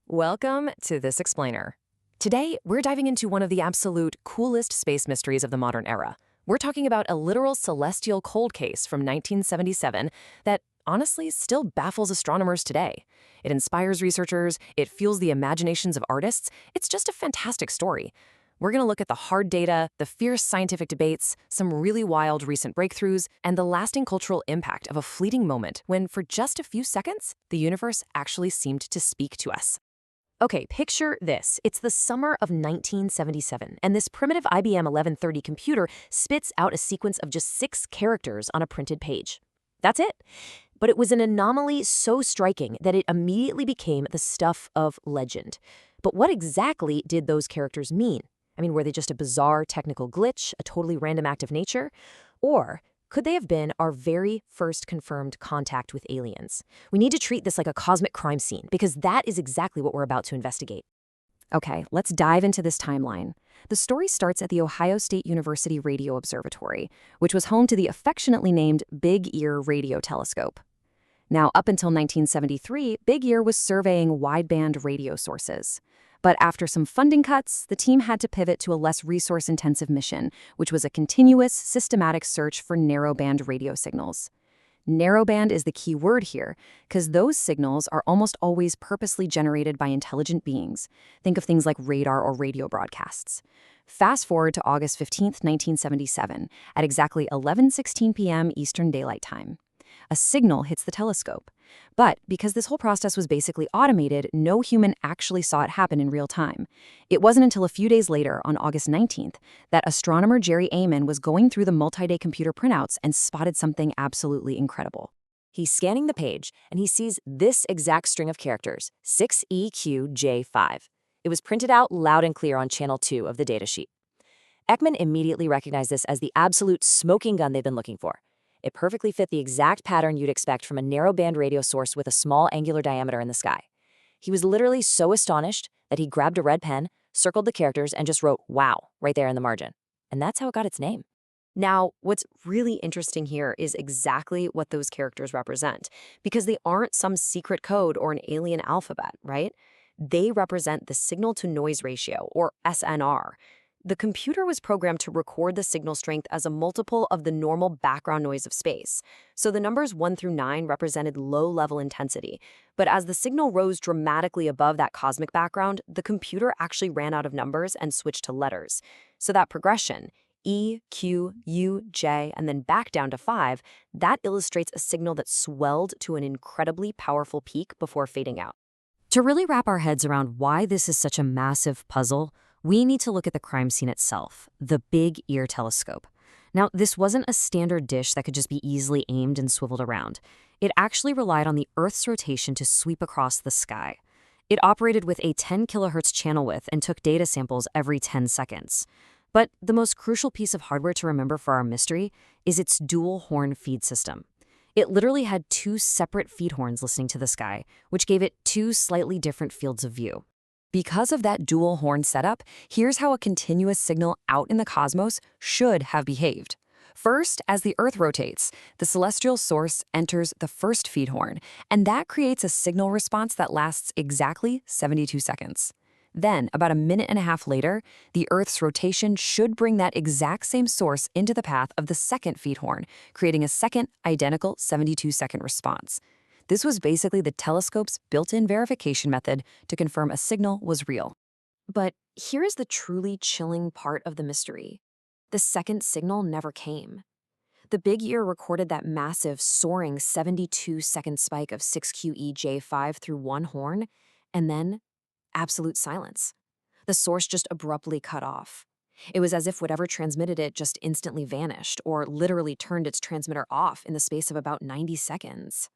Welcome to This Explainer. Today, we're diving into one of the absolute coolest space mysteries of the modern era. We're talking about a literal celestial cold case from 1977 that honestly still baffles astronomers today. It inspires researchers, it fuels the imaginations of artists. It's just a fantastic story. We're going to look at the hard data, the fierce scientific debates, some really wild recent breakthroughs, and the lasting cultural impact of a fleeting moment when, for just a few seconds, the universe actually seemed to speak to us. Okay, picture this. It's the summer of 1977, and this primitive IBM 1130 computer spits out a sequence of just 6 characters on a printed page. That's it. But it was an anomaly so striking that it immediately became the stuff of legend. But what exactly did those characters mean? I mean, were they just a bizarre technical glitch, a totally random act of nature? Or could they have been our very first confirmed contact with aliens? We need to treat this like a cosmic crime scene, because that is exactly what we're about to investigate. Okay, let's dive into this timeline. The story starts at the Ohio State University Radio Observatory, which was home to the affectionately named Big Ear Radio Telescope. Now, up until 1973, Big Ear was surveying wideband radio sources. But after some funding cuts, the team had to pivot to a less resource-intensive mission, which was a continuous, systematic search for narrowband radio signals. Narrowband is the key word here, because those signals are almost always purposely generated by intelligent beings. Think of things like radar or radio broadcasts. Fast forward to August 15th, 1977, at exactly 11:16 p.m. Eastern Daylight Time. A signal hits the telescope. But because this whole process was basically automated, no human actually saw it happen in real time. It wasn't until a few days later, on August 19th, that astronomer Jerry Amon was going through the multi-day computer printouts and spotted something absolutely incredible. He's scanning the page, and he sees this exact string of characters, 6EQJ5. It was printed out loud and clear on channel 2 of the datasheet. Ekman immediately recognized this as the absolute smoking gun they've been looking for. It perfectly fit the exact pattern you'd expect from a narrowband radio source with a small angular diameter in the sky. He was literally so astonished that he grabbed a red pen, circled the characters, and just wrote "wow" right there in the margin. And that's how it got its name. Now, what's really interesting here is exactly what those characters represent, because they aren't some secret code or an alien alphabet, right? They represent the signal-to-noise ratio, or SNR. The computer was programmed to record the signal strength as a multiple of the normal background noise of space. So the numbers 1 through 9 represented low-level intensity. But as the signal rose dramatically above that cosmic background, the computer actually ran out of numbers and switched to letters. So that progression, E, Q, U, J, and then back down to 5, that illustrates a signal that swelled to an incredibly powerful peak before fading out. To really wrap our heads around why this is such a massive puzzle, we need to look at the crime scene itself, the Big Ear telescope. Now, this wasn't a standard dish that could just be easily aimed and swiveled around. It actually relied on the Earth's rotation to sweep across the sky. It operated with a 10 kilohertz channel width and took data samples every 10 seconds. But the most crucial piece of hardware to remember for our mystery is its dual horn feed system. It literally had 2 separate feed horns listening to the sky, which gave it 2 slightly different fields of view. Because of that dual horn setup, here's how a continuous signal out in the cosmos should have behaved. First, as the Earth rotates, the celestial source enters the first feed horn, and that creates a signal response that lasts exactly 72 seconds. Then, about a minute and a half later, the Earth's rotation should bring that exact same source into the path of the second feed horn, creating a second, identical 72-second response. This was basically the telescope's built-in verification method to confirm a signal was real. But here's the truly chilling part of the mystery. The second signal never came. The Big Ear recorded that massive, soaring 72-second spike of 6QEJ5 through one horn, and then absolute silence. The source just abruptly cut off. It was as if whatever transmitted it just instantly vanished, or literally turned its transmitter off in the space of about 90 seconds.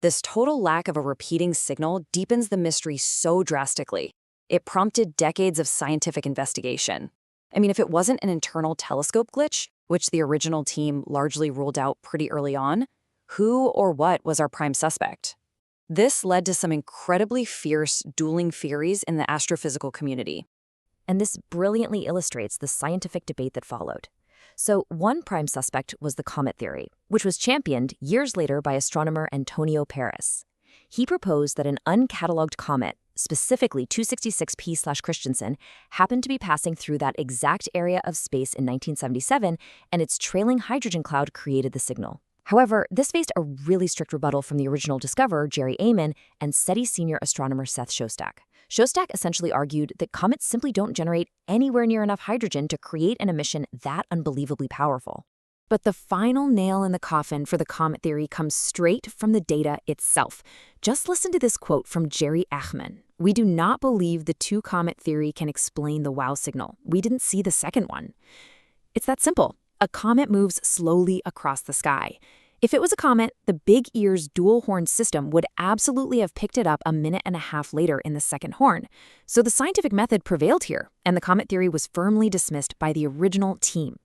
This total lack of a repeating signal deepens the mystery so drastically. It prompted decades of scientific investigation. I mean, if it wasn't an internal telescope glitch, which the original team largely ruled out pretty early on, who or what was our prime suspect? This led to some incredibly fierce, dueling theories in the astrophysical community. And this brilliantly illustrates the scientific debate that followed. So one prime suspect was the comet theory, which was championed years later by astronomer Antonio Paris. He proposed that an uncatalogued comet, specifically 266P/Christensen, happened to be passing through that exact area of space in 1977, and its trailing hydrogen cloud created the signal. However, this faced a really strict rebuttal from the original discoverer, Jerry Amen, and SETI senior astronomer Seth Shostak. Shostak essentially argued that comets simply don't generate anywhere near enough hydrogen to create an emission that unbelievably powerful. But the final nail in the coffin for the comet theory comes straight from the data itself. Just listen to this quote from Jerry Achman. "We do not believe the two-comet theory can explain the WOW signal. We didn't see the second one." It's that simple. A comet moves slowly across the sky. If it was a comet, the Big Ear's dual-horn system would absolutely have picked it up a minute and a half later in the second horn. So the scientific method prevailed here, and the comet theory was firmly dismissed by the original team.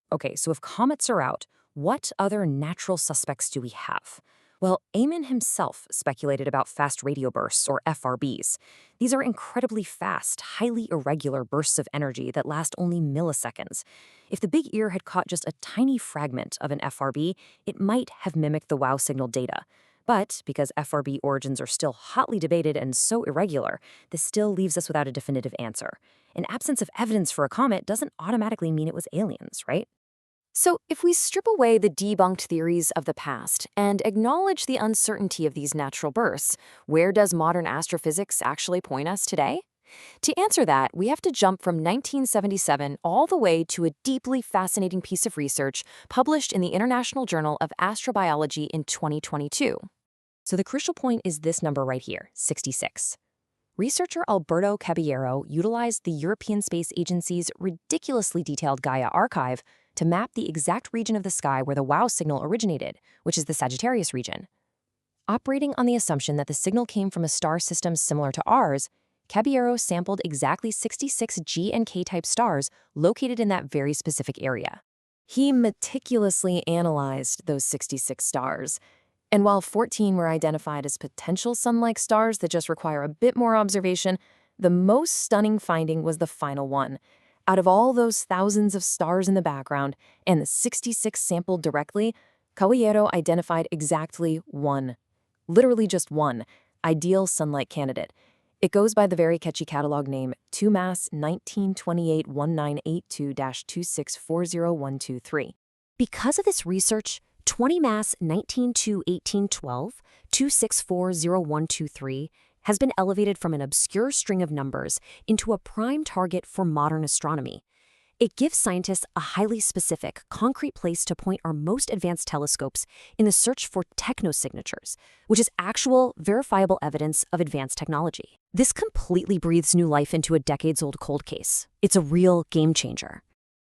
Okay, so if comets are out, what other natural suspects do we have? Well, Amen himself speculated about fast radio bursts, or FRBs. These are incredibly fast, highly irregular bursts of energy that last only milliseconds. If the Big Ear had caught just a tiny fragment of an FRB, it might have mimicked the WOW signal data. But because FRB origins are still hotly debated and so irregular, this still leaves us without a definitive answer. An absence of evidence for a comet doesn't automatically mean it was aliens, right? So, if we strip away the debunked theories of the past and acknowledge the uncertainty of these natural bursts, where does modern astrophysics actually point us today? To answer that, we have to jump from 1977 all the way to a deeply fascinating piece of research published in the International Journal of Astrobiology in 2022. So the crucial point is this number right here, 66. Researcher Alberto Caballero utilized the European Space Agency's ridiculously detailed Gaia archive to map the exact region of the sky where the WOW signal originated, which is the Sagittarius region. Operating on the assumption that the signal came from a star system similar to ours, Caballero sampled exactly 66 G and K-type stars located in that very specific area. He meticulously analyzed those 66 stars, and while 14 were identified as potential sun-like stars that just require a bit more observation, the most stunning finding was the final one. Out of all those thousands of stars in the background and the 66 sampled directly, Caballero identified exactly one. Literally just one, ideal sunlight candidate. It goes by the very catchy catalog name 2MASS 1928-1982-2640123. Because of this research, 20MASS 19-2-1812, 2640123 has been elevated from an obscure string of numbers into a prime target for modern astronomy. It gives scientists a highly specific, concrete place to point our most advanced telescopes in the search for technosignatures, which is actual, verifiable evidence of advanced technology. This completely breathes new life into a decades-old cold case. It's a real game changer.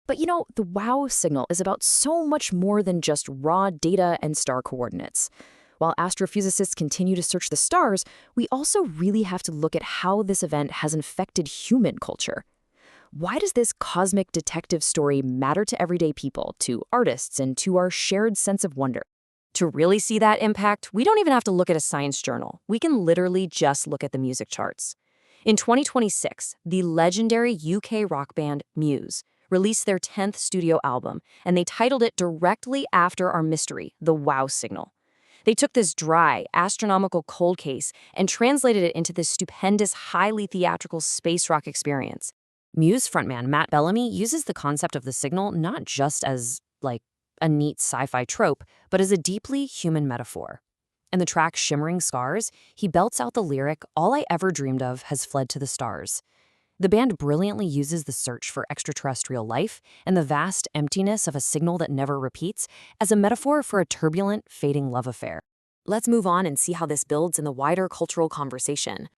But you know, the WOW signal is about so much more than just raw data and star coordinates. While astrophysicists continue to search the stars, we also really have to look at how this event has infected human culture. Why does this cosmic detective story matter to everyday people, to artists, and to our shared sense of wonder? To really see that impact, we don't even have to look at a science journal. We can literally just look at the music charts. In 2026, the legendary UK rock band Muse released their 10th studio album, and they titled it directly after our mystery, the WOW signal. They took this dry, astronomical cold case and translated it into this stupendous, highly theatrical space rock experience. Muse frontman Matt Bellamy uses the concept of the signal not just as, like, a neat sci-fi trope, but as a deeply human metaphor. In the track Shimmering Scars, he belts out the lyric, "All I ever dreamed of has fled to the stars." The band brilliantly uses the search for extraterrestrial life and the vast emptiness of a signal that never repeats as a metaphor for a turbulent, fading love affair. Let's move on and see how this builds in the wider cultural conversation.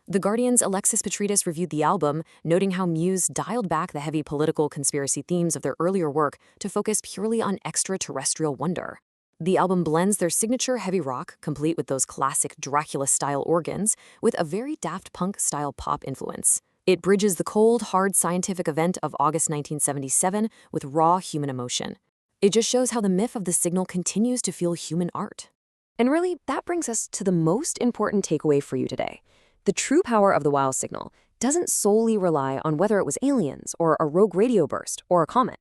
The Guardian's Alexis Petridis reviewed the album, noting how Muse dialed back the heavy political conspiracy themes of their earlier work to focus purely on extraterrestrial wonder. The album blends their signature heavy rock, complete with those classic Dracula-style organs, with a very Daft Punk-style pop influence. It bridges the cold, hard scientific event of August 1977 with raw human emotion. It just shows how the myth of the signal continues to fuel human art. And really, that brings us to the most important takeaway for you today. The true power of the WOW signal doesn't solely rely on whether it was aliens or a rogue radio burst or a comet.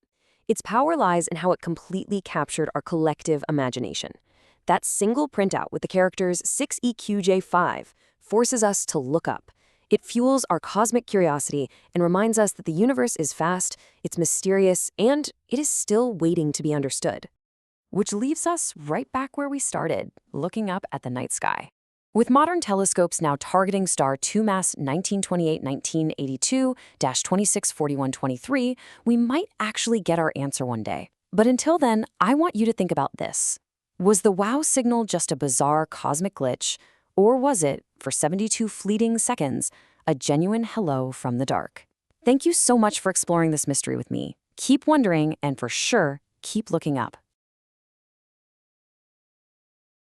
Its power lies in how it completely captured our collective imagination. That single printout with the characters 6EQJ5 forces us to look up. It fuels our cosmic curiosity and reminds us that the universe is vast, it's mysterious, and it is still waiting to be understood. Which leaves us right back where we started, looking up at the night sky. With modern telescopes now targeting star 2MASS 1928-1982-264123, we might actually get our answer one day. But until then, I want you to think about this. Was the WOW signal just a bizarre cosmic glitch, or was it, for 72 fleeting seconds, a genuine hello from the dark? Thank you so much for exploring this mystery with me. Keep wondering, and for sure, keep looking up.